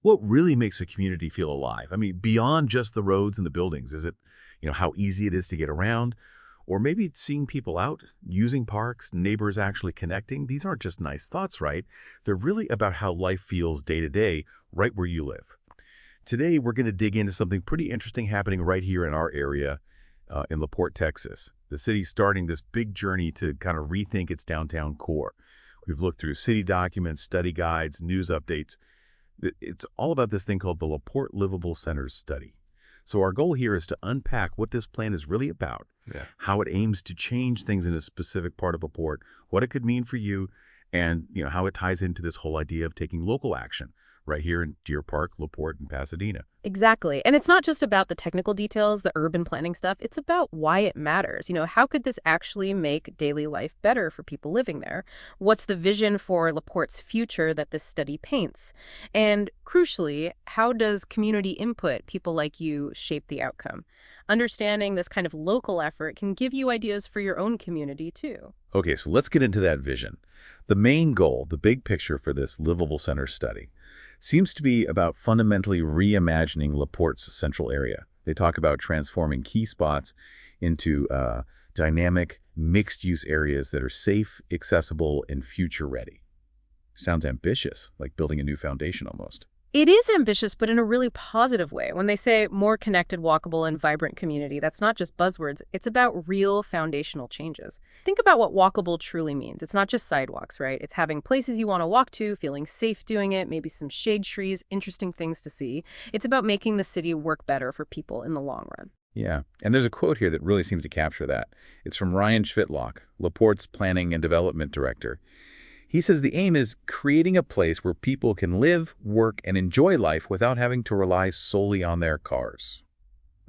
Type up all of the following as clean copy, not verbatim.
What really makes a community feel alive? I mean, beyond just the roads and the buildings, is it, how easy it is to get around? Or maybe it's seeing people out, using parks, neighbors actually connecting. These aren't just nice thoughts, right? They're really about how life feels day to day, right where you live. Today, we're going to dig into something pretty interesting happening right here in our area in La Porte, Texas. The city's starting this big journey to kind of rethink its downtown core. We've looked through city documents, study guides, news updates. It's all about this thing called the La Porte Livable Centers Study. So our goal here is to unpack what this plan is really about, how it aims to change things in a specific part of La Porte, what it could mean for you, and how it ties into this whole idea of taking local action right here in Deer Park, La Porte, and Pasadena. Exactly. And it's not just about the technical details, the urban planning stuff. It's about why it matters. How could this actually make daily life better for people living there? What's the vision for La Porte's future that this study paints? And crucially, how does community input, people like you, shape the outcome? Understanding this kind of local effort can give you ideas for your own community, too. Okay, so let's get into that vision. The main goal, the big picture for this Livable Center study, seems to be about fundamentally reimagining La Porte's central area. They talk about transforming key spots into dynamic, mixed-use areas that are safe, accessible, and future-ready. Sounds ambitious, like building a new foundation almost. It is ambitious, but in a really positive way. When they say more connected, walkable, and vibrant community, that's not just buzzwords. It's about real foundational changes. Think about what walkable truly means. It's not just sidewalks, right? It's having places you want to walk to, feeling safe doing it, maybe some shade trees, interesting things to see. It's about making the city work better for people in the long run. Yeah, and there's a quote here that really seems to capture that. It's from Ryan Schwitlock, La Porte's Planning and Development Director. He says the aim is creating a place where people can live, work, and enjoy life without having to rely solely on their cars.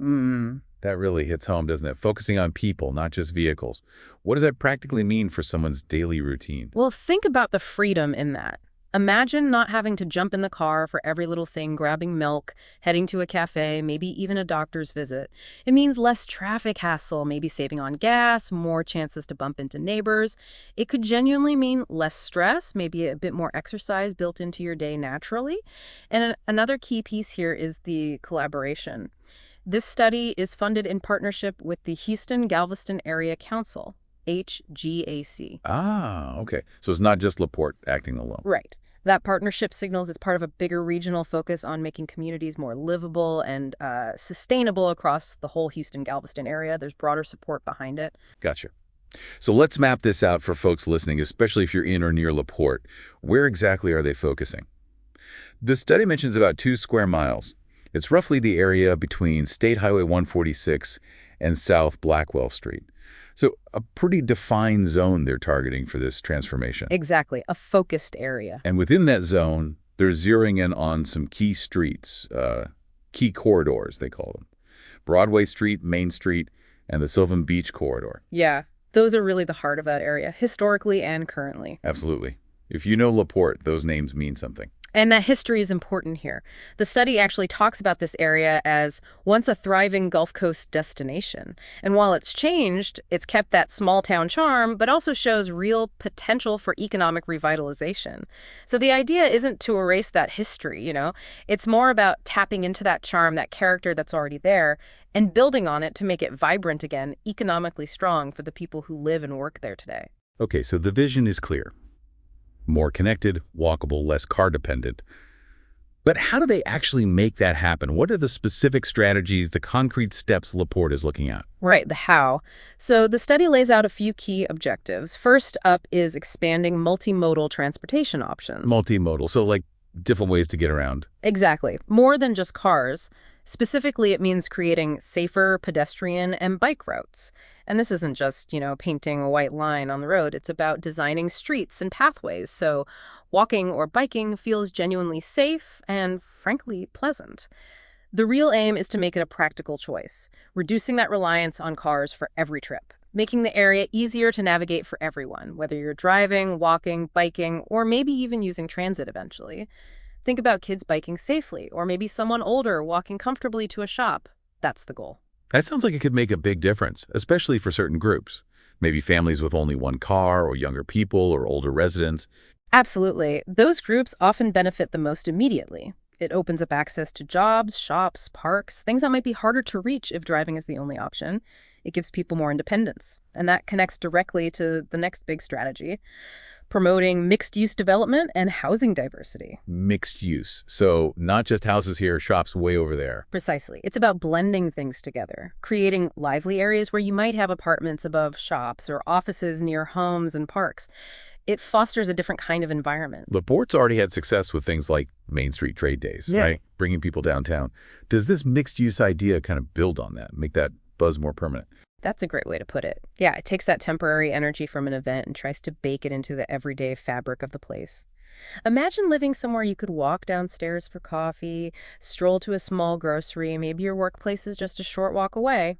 That really hits home, doesn't it? Focusing on people, not just vehicles. What does that practically mean for someone's daily routine? Well, think about the freedom in that. Imagine not having to jump in the car for every little thing, grabbing milk, heading to a cafe, maybe even a doctor's visit. It means less traffic hassle, maybe saving on gas, more chances to bump into neighbors. It could genuinely mean less stress, maybe a bit more exercise built into your day naturally. And another key piece here is the collaboration. This study is funded in partnership with the Houston-Galveston Area Council, HGAC. Ah, okay. So it's not just La Porte acting alone. Right. That partnership signals it's part of a bigger regional focus on making communities more livable and sustainable across the whole Houston-Galveston area. There's broader support behind it. Gotcha. So let's map this out for folks listening, especially if you're in or near La Porte. Where exactly are they focusing? The study mentions about 2 square miles. It's roughly the area between State Highway 146 and South Blackwell Street. So a pretty defined zone they're targeting for this transformation. Exactly, a focused area. And within that zone, they're zeroing in on some key streets, key corridors, they call them. Broadway Street, Main Street, and the Sylvan Beach corridor. Yeah, those are really the heart of that area, historically and currently. Absolutely. If you know La Porte, those names mean something. And that history is important here. The study actually talks about this area as once a thriving Gulf Coast destination. And while it's changed, it's kept that small town charm, but also shows real potential for economic revitalization. So the idea isn't to erase that history, It's more about tapping into that charm, that character that's already there, and building on it to make it vibrant again, economically strong for the people who live and work there today. Okay, so the vision is clear. More connected, walkable, less car-dependent. But how do they actually make that happen? What are the specific strategies, the concrete steps La Porte is looking at? Right, the how. So the study lays out a few key objectives. First up is expanding multimodal transportation options. Multimodal, so like different ways to get around. Exactly. More than just cars. Specifically, it means creating safer pedestrian and bike routes. And this isn't just, painting a white line on the road. It's about designing streets and pathways so walking or biking feels genuinely safe and, frankly, pleasant. The real aim is to make it a practical choice, reducing that reliance on cars for every trip, making the area easier to navigate for everyone, whether you're driving, walking, biking, or maybe even using transit eventually. Think about kids biking safely, or maybe someone older walking comfortably to a shop. That's the goal. That sounds like it could make a big difference, especially for certain groups. Maybe families with only one car, or younger people, or older residents. Absolutely. Those groups often benefit the most immediately. It opens up access to jobs, shops, parks, things that might be harder to reach if driving is the only option. It gives people more independence. And that connects directly to the next big strategy, promoting mixed-use development and housing diversity. Mixed use. So not just houses here, shops way over there. Precisely. It's about blending things together, creating lively areas where you might have apartments above shops or offices near homes and parks. It fosters a different kind of environment. La Porte's already had success with things like Main Street Trade Days, Yeah. right? Bringing people downtown. Does this mixed-use idea kind of build on that, make that buzz more permanent? That's a great way to put it. Yeah, it takes that temporary energy from an event and tries to bake it into the everyday fabric of the place. Imagine living somewhere you could walk downstairs for coffee, stroll to a small grocery, maybe your workplace is just a short walk away.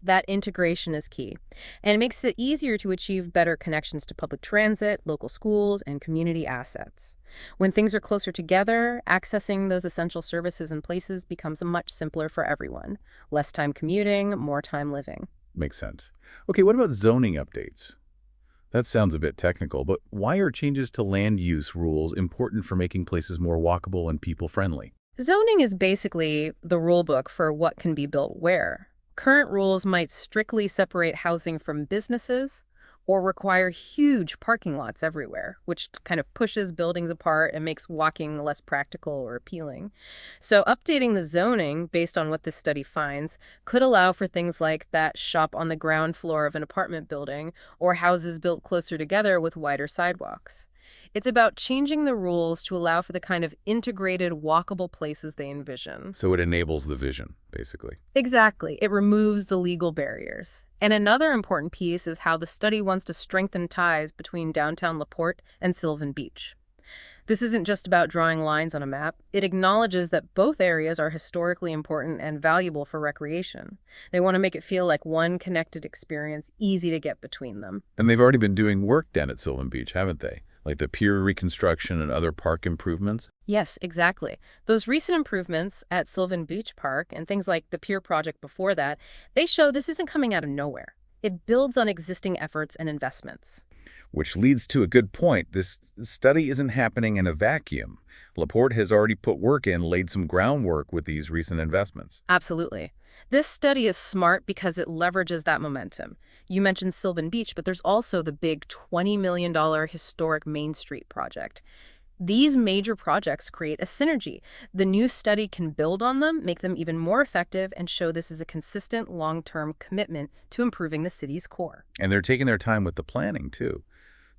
That integration is key, and it makes it easier to achieve better connections to public transit, local schools, and community assets. When things are closer together, accessing those essential services and places becomes much simpler for everyone. Less time commuting, more time living. Makes sense. Okay, what about zoning updates? That sounds a bit technical, but why are changes to land use rules important for making places more walkable and people-friendly? Zoning is basically the rule book for what can be built where. Current rules might strictly separate housing from businesses or require huge parking lots everywhere, which kind of pushes buildings apart and makes walking less practical or appealing. So updating the zoning based on what this study finds could allow for things like that shop on the ground floor of an apartment building or houses built closer together with wider sidewalks. It's about changing the rules to allow for the kind of integrated, walkable places they envision. So it enables the vision, basically. Exactly. It removes the legal barriers. And another important piece is how the study wants to strengthen ties between downtown La Porte and Sylvan Beach. This isn't just about drawing lines on a map. It acknowledges that both areas are historically important and valuable for recreation. They want to make it feel like one connected experience, easy to get between them. And they've already been doing work down at Sylvan Beach, haven't they? Like the pier reconstruction and other park improvements? Yes, exactly. Those recent improvements at Sylvan Beach Park and things like the pier project before that, they show this isn't coming out of nowhere. It builds on existing efforts and investments. Which leads to a good point. This study isn't happening in a vacuum. La Porte has already put work in, laid some groundwork with these recent investments. Absolutely. This study is smart because it leverages that momentum. You mentioned Sylvan Beach, but there's also the big $20 million historic Main Street project. These major projects create a synergy. The new study can build on them, make them even more effective, and show this is a consistent long-term commitment to improving the city's core. And they're taking their time with the planning, too.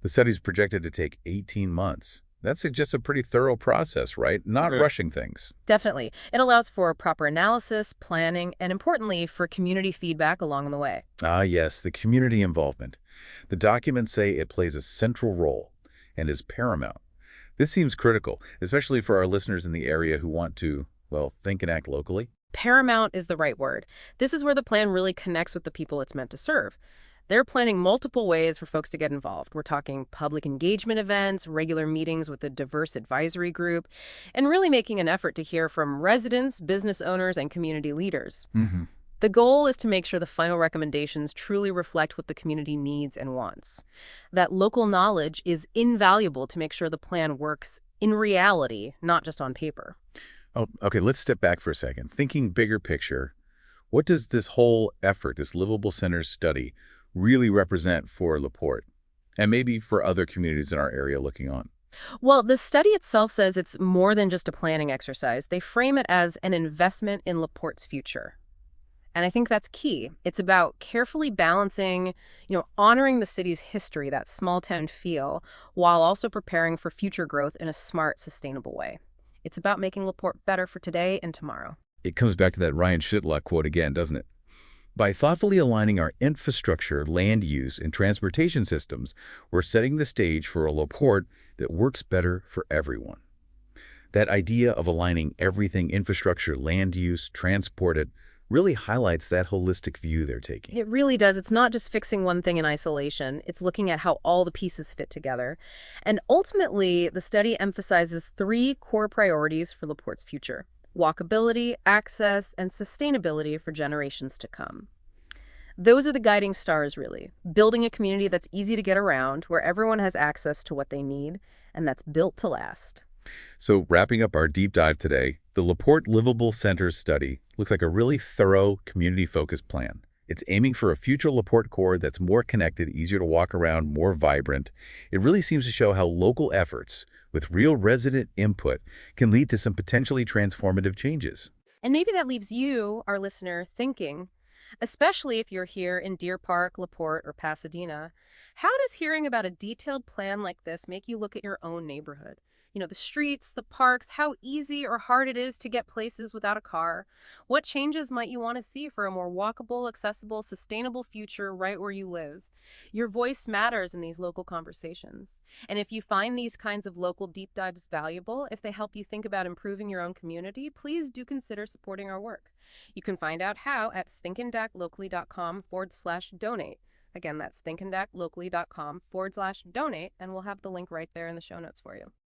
The study's projected to take 18 months. That's just a pretty thorough process, right? Not rushing things. Definitely. It allows for proper analysis, planning, and importantly, for community feedback along the way. Ah, yes, the community involvement. The documents say it plays a central role and is paramount. This seems critical, especially for our listeners in the area who want to, well, think and act locally. Paramount is the right word. This is where the plan really connects with the people it's meant to serve. They're planning multiple ways for folks to get involved. We're talking public engagement events, regular meetings with a diverse advisory group, and really making an effort to hear from residents, business owners, and community leaders. The goal is to make sure the final recommendations truly reflect what the community needs and wants. That local knowledge is invaluable to make sure the plan works in reality, not just on paper. Oh, okay, let's step back for a second. Thinking bigger picture, what does this whole effort, this Livable Centers Study, really represent for La Porte and maybe for other communities in our area looking on? Well, the study itself says it's more than just a planning exercise. They frame it as an investment in La Porte's future. And I think that's key. It's about carefully balancing, honoring the city's history, that small town feel, while also preparing for future growth in a smart, sustainable way. It's about making La Porte better for today and tomorrow. It comes back to that Ryan Shitlock quote again, doesn't it? By thoughtfully aligning our infrastructure, land use, and transportation systems, we're setting the stage for a La Porte that works better for everyone. That idea of aligning everything infrastructure, land use, transported, really highlights that holistic view they're taking. It really does. It's not just fixing one thing in isolation. It's looking at how all the pieces fit together. And ultimately, the study emphasizes 3 core priorities for La Porte's future: walkability, access, and sustainability for generations to come. Those are the guiding stars, really. Building a community that's easy to get around, where everyone has access to what they need, and that's built to last. So wrapping up our deep dive today, the La Porte Livable Centers Study looks like a really thorough, community-focused plan. It's aiming for a future La Porte core that's more connected, easier to walk around, more vibrant. It really seems to show how local efforts, with real resident input, can lead to some potentially transformative changes. And maybe that leaves you, our listener, thinking, especially if you're here in Deer Park, La Porte, or Pasadena. How does hearing about a detailed plan like this make you look at your own neighborhood? The streets, the parks, how easy or hard it is to get places without a car. What changes might you want to see for a more walkable, accessible, sustainable future right where you live? Your voice matters in these local conversations. And if you find these kinds of local deep dives valuable, if they help you think about improving your own community, please do consider supporting our work. You can find out how at thinkandactlocally.com/donate. Again, that's thinkandactlocally.com/donate, and we'll have the link right there in the show notes for you.